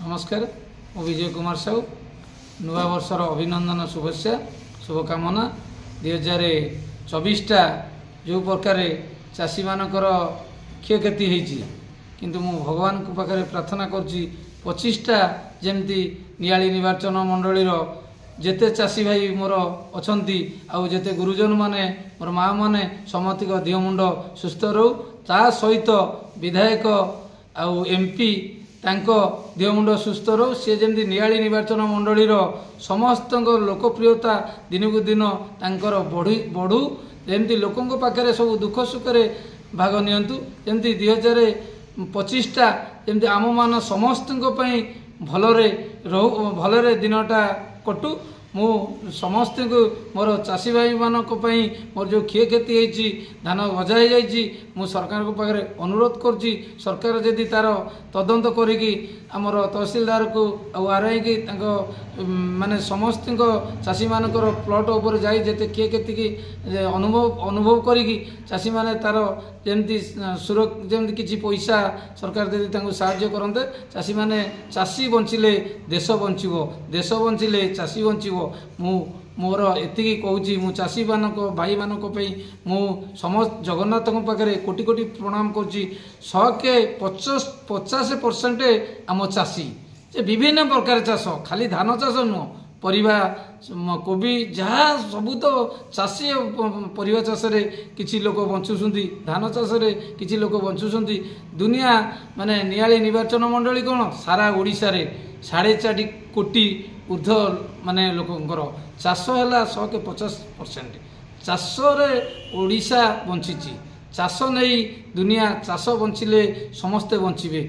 नमस्कार मु विजय कुमार साहू नुआ वर्षर अभिनंदन शुभेच्छा शुभकामना 2024 जो प्रकार चाषी मानकर क्षयक्षति होती किंतु मु भगवान को पाखे प्रार्थना करुच्ची 25टा जमती नियाली निर्वाचन मंडलीर जेते चाषी भाई मोर अच्छा आते गुरुजन माने मोर माँ मैंने समस्त देह मुंड सुस्थ रो ता सहित विधायक आउ एमपी तांको देह मुंड सुस्थ रो सी जमी नियाली निर्वाचन मंडलीर समस्त लोकप्रियता दिन को दिन तांकर बढ़ू जमी लोकों पाखे सब दुख सुखरे भाग नियंतु जमी 2025टा जमी आम मान समस्त भलरे भलरे दिनटा कटु मु समस्त को मोर चाषी भाई मानक मोर जो क्षयक्षति होती धान गजा हो जाइए मु सरकार को पाखे अनुरोध करुच्ची सरकार जदि तार तदंत करिकी आमर तहसीलदार को आरआई की माने समस्त चाषी मानकर प्लॉट उपर जाई जेते क्षयक्षति की अनुभव करिकी चाषी माने तार जमती जमती किसी पैसा सरकार जदि साहाय्य करते चाषी माने चाषी बंचिले देश बंचिबो देश बंचिले चाषी बंचिबो मु मोर एति कहूँ मु चाषी मानक भाई मानक मु समस्त जगन्नाथ पाखे कोटि कोटि प्रणाम करुच्ची 50% आम चाषी विभिन्न प्रकार चाष खाली धान चाष नुह परिवा कोबी जहाँ सबू तो चाषी परिवा चाष किसी लोक बंचुंट धान चाष किसी लोक बंचुंट दुनिया माने नियाली निर्वाचन मंडली कौन सारा ओडिशा रे 4.5 कोटी ऊर्ध माने लोकंकर चाष है 150% चाष ओडिशा बंची चाष नहीं दुनिया चाष बंचिले समस्ते बंचिबे।